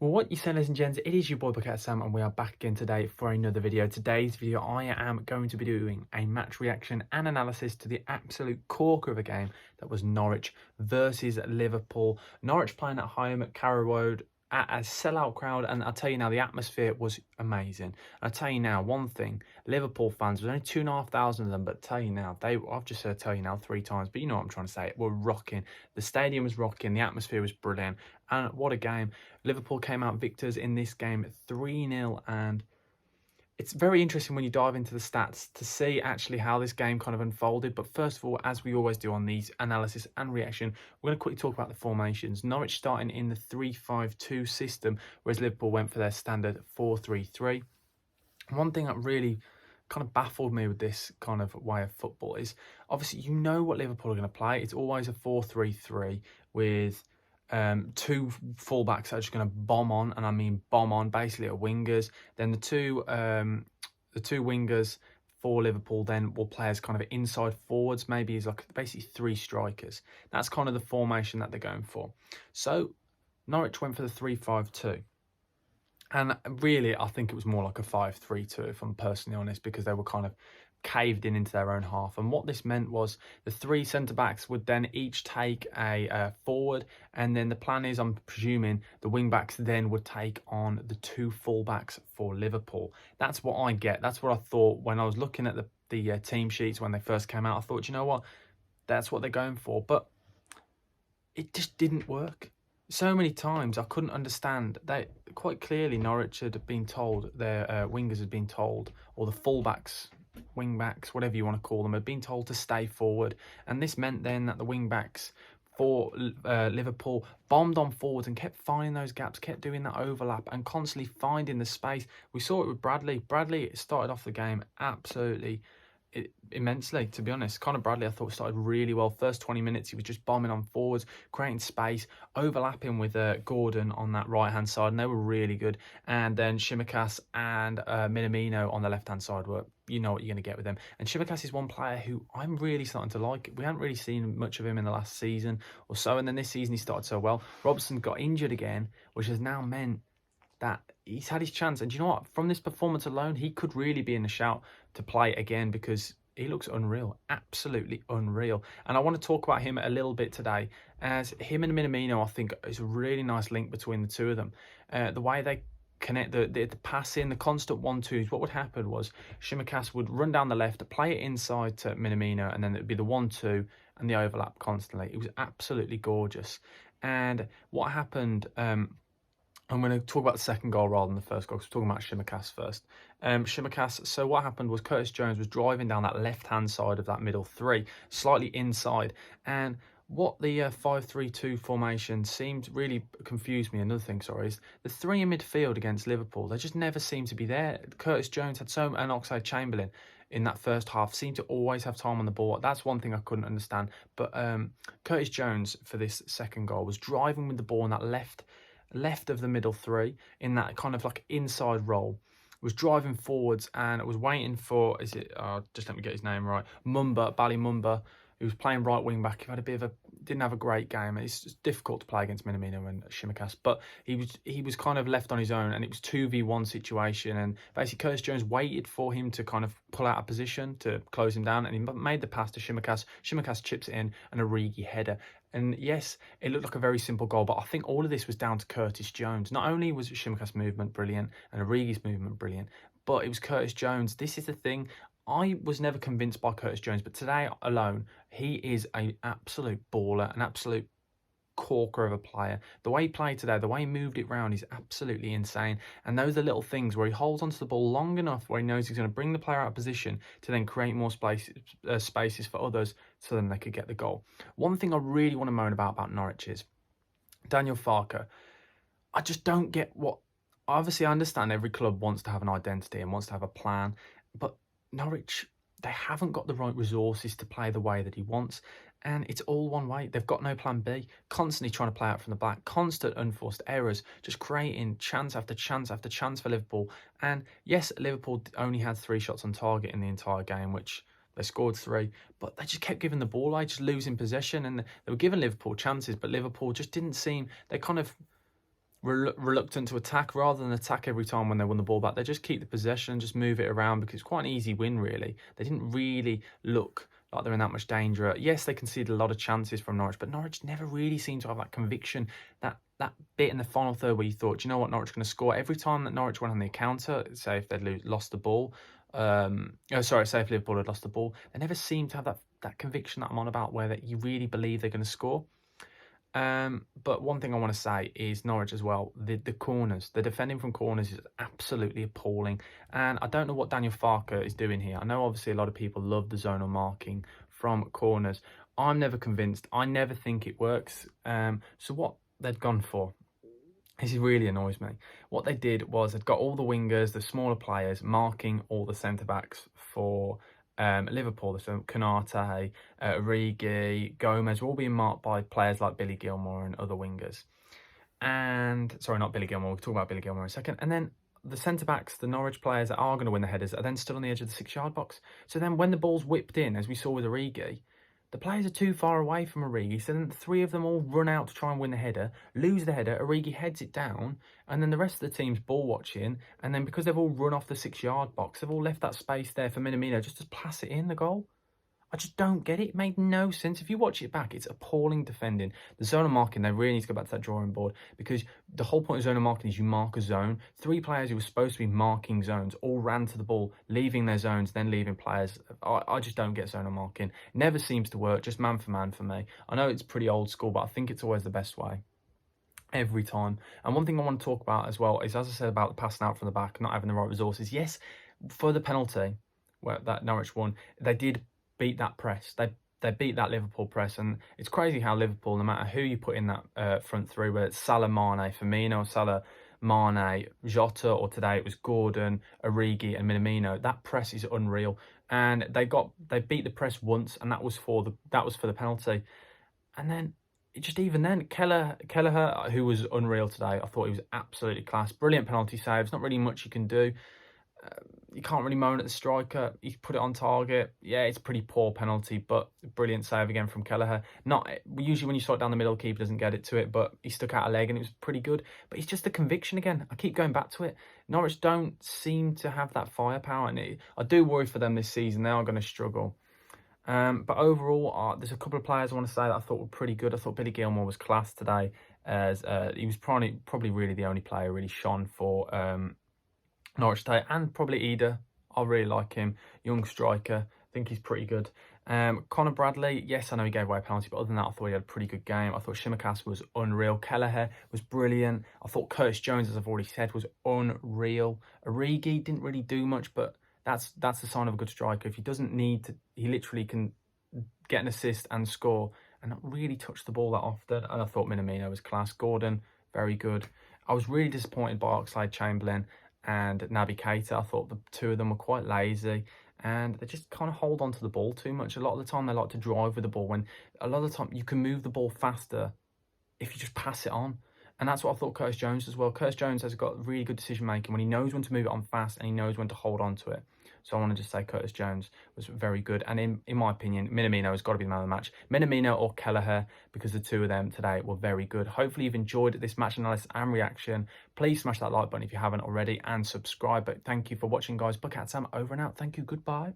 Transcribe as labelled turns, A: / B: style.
A: Well, what you say, ladies and gents, it is your boy Bucket Sam, and we are back again today for another video. Today's video, I am going to be doing a match reaction and analysis to the absolute corker of a game that was Norwich versus Liverpool. Norwich playing at home at Carrow Road at a sellout crowd, and I'll tell you now, the atmosphere was amazing. I'll tell you now, one thing, Liverpool fans, there's only 2,500 of them, but tell you now, I've just heard tell you now 3 times, but you know what I'm trying to say, we're rocking. The stadium was rocking, the atmosphere was brilliant, and what a game. Liverpool came out victors in this game 3-0, and it's very interesting when you dive into the stats to see actually how this game kind of unfolded. But first of all, as we always do on these analysis and reaction, we're going to quickly talk about the formations. Norwich starting in the 3-5-2 system, whereas Liverpool went for their standard 4-3-3. One thing that really kind of baffled me with this kind of way of football is obviously you know what Liverpool are going to play. It's always a 4-3-3 with two fullbacks that are just going to bomb on, and I mean bomb on, basically at wingers. Then the two wingers for Liverpool then will play as kind of inside forwards, maybe as like basically 3 strikers. That's kind of the formation that they're going for. So Norwich went for the 3-5-2. And really, I think it was more like a 5-3-2, if I'm personally honest, because they were kind of caved in into their own half. And what this meant was the 3 centre-backs would then each take a forward, and then the plan is, I'm presuming, the wing-backs then would take on the 2 full-backs for Liverpool. That's what I get. That's what I thought when I was looking at the team sheets when they first came out. I thought, you know what, that's what they're going for. But it just didn't work. So many times I couldn't understand. They quite clearly, Norwich had been told, their wingers had been told, or the fullbacks, wing-backs, whatever you want to call them, had been told to stay forward. And this meant then that the wing-backs for Liverpool bombed on forwards and kept finding those gaps, kept doing that overlap and constantly finding the space. We saw it with Bradley. Bradley started off the game absolutely immensely, to be honest. Conor Bradley, I thought, started really well. First 20 minutes, he was just bombing on forwards, creating space, overlapping with Gordon on that right-hand side, and they were really good. And then Tsimikas and Minamino on the left-hand side were, you know what you're going to get with them. And Tsimikas is one player who I'm really starting to like. We haven't really seen much of him in the last season or so, and then this season he started so well. Robson got injured again, which has now meant that he's had his chance. And do you know what? From this performance alone, he could really be in the shout to play again, because he looks unreal, absolutely unreal. And I want to talk about him a little bit today, as him and Minamino, I think, is a really nice link between the two of them. The way they connect, the passing, the constant 1-2s. What would happen was Tsimikas would run down the left, play it inside to Minamino, and then it would be the 1-2 and the overlap constantly. It was absolutely gorgeous. And what happened... I'm going to talk about the second goal rather than the first goal, because we're talking about Tsimikas first. Tsimikas, so what happened was Curtis Jones was driving down that left-hand side of that middle 3, slightly inside. And what the 5-3-2 formation seemed really confused me. Another thing, sorry, is the 3 in midfield against Liverpool. They just never seemed to be there. Curtis Jones had and Oxlade-Chamberlain in that first half seemed to always have time on the ball. That's one thing I couldn't understand. But Curtis Jones, for this second goal, was driving with the ball in that left of the middle 3 in that kind of like inside role, was driving forwards and was waiting for, just let me get his name right, Bally Mumba, who was playing right wing back. He had a bit of didn't have a great game. It's just difficult to play against Minamino and Tsimikas, but he was kind of left on his own, and it was 2v1 situation, and basically Curtis Jones waited for him to kind of pull out a position to close him down, and he made the pass to Tsimikas. Tsimikas chips it in, and a Origi header. And yes, it looked like a very simple goal, but I think all of this was down to Curtis Jones. Not only was Tsimikas' movement brilliant and Origi's movement brilliant, but it was Curtis Jones. This is the thing. I was never convinced by Curtis Jones, but today alone, he is an absolute baller, an absolute corker of a player. The way he played today, the way he moved it round is absolutely insane. And those are little things where he holds onto the ball long enough where he knows he's going to bring the player out of position to then create more spaces for others, so then they could get the goal. One thing I really want to moan about Norwich is Daniel Farke. I just don't get what... Obviously, I understand every club wants to have an identity and wants to have a plan, but Norwich, they haven't got the right resources to play the way that he wants, and it's all one way. They've got no plan B, constantly trying to play out from the back, constant unforced errors, just creating chance after chance after chance for Liverpool. And yes, Liverpool only had 3 shots on target in the entire game, which they scored 3, but they just kept giving the ball away, just losing possession, and they were giving Liverpool chances, but Liverpool just didn't seem... They kind of reluctant to attack. Rather than attack every time when they won the ball back, they just keep the possession and just move it around, because it's quite an easy win, really. They didn't really look like they're in that much danger. Yes, they conceded a lot of chances from Norwich, but Norwich never really seemed to have that conviction, that bit in the final third where you thought, do you know what, Norwich are going to score. Every time that Norwich went on the counter, say if they'd lost the ball, say if Liverpool had lost the ball, they never seemed to have that conviction that I'm on about, where that you really believe they're going to score. But one thing I want to say is Norwich as well, the corners, the defending from corners is absolutely appalling. And I don't know what Daniel Farke is doing here. I know obviously a lot of people love the zonal marking from corners. I'm never convinced. I never think it works. So what they've gone for, this really annoys me. What they did was they've got all the wingers, the smaller players, marking all the centre-backs for Liverpool. So Konate, Origi, Gomez were all being marked by players like Billy Gilmore and other wingers. And, sorry, not Billy Gilmore, we'll talk about Billy Gilmore in a second. And then the centre-backs, the Norwich players that are going to win the headers, are then stood on the edge of the 6-yard box. So then when the ball's whipped in, as we saw with Origi, the players are too far away from Origi, so then 3 of them all run out to try and win the header, lose the header, Origi heads it down, and then the rest of the team's ball watching, and then because they've all run off the 6-yard box, they've all left that space there for Minamino just to pass it in the goal. I just don't get it. It made no sense. If you watch it back, it's appalling defending. The zonal marking, they really need to go back to that drawing board, because the whole point of zonal marking is you mark a zone. 3 players who were supposed to be marking zones all ran to the ball, leaving their zones, then leaving players. I just don't get zonal marking. It never seems to work, just man for man for me. I know it's pretty old school, but I think it's always the best way. Every time. And one thing I want to talk about as well is, as I said about the passing out from the back, not having the right resources. Yes, for the penalty, where that Norwich won, they did beat that press. They beat that Liverpool press, and it's crazy how Liverpool, no matter who you put in that front three, whether it's Salah, Mane, Firmino, Salah, Mane, Jota, or today it was Gordon, Origi, and Minamino. That press is unreal, and they beat the press once, and that was for the penalty, and then. Even then, Kelleher, who was unreal today, I thought he was absolutely class. Brilliant penalty saves. Not really much you can do. You can't really moan at the striker. He put it on target. Yeah, it's a pretty poor penalty, but brilliant save again from Kelleher. Not usually when you slot down the middle, keeper doesn't get it to it, but he stuck out a leg and it was pretty good. But it's just the conviction again. I keep going back to it. Norwich don't seem to have that firepower, and I do worry for them this season. They are going to struggle. But overall, there's a couple of players I want to say that I thought were pretty good. I thought Billy Gilmore was class today, as he was probably really the only player really shone for Norwich today, and probably Eder. I really like him. Young striker. I think he's pretty good. Conor Bradley, yes, I know he gave away a penalty, but other than that, I thought he had a pretty good game. I thought Shimikas was unreal. Kelleher was brilliant. I thought Curtis Jones, as I've already said, was unreal. Origi didn't really do much, but that's the sign of a good striker. If he doesn't need to, he literally can get an assist and score and not really touch the ball that often. And I thought Minamino was class. Gordon, very good. I was really disappointed by Oxlade-Chamberlain and Naby Keita. I thought the 2 of them were quite lazy, and they just kind of hold on to the ball too much. A lot of the time they like to drive with the ball, when a lot of the time you can move the ball faster if you just pass it on. And that's what I thought Curtis Jones as well. Curtis Jones has got really good decision making when he knows when to move it on fast and he knows when to hold on to it. So I want to just say Curtis Jones was very good. And in my opinion, Minamino has got to be the man of the match. Minamino or Kelleher, because the 2 of them today were very good. Hopefully you've enjoyed this match analysis and reaction. Please smash that like button if you haven't already, and subscribe. But thank you for watching, guys. Bucket Sam over and out. Thank you. Goodbye.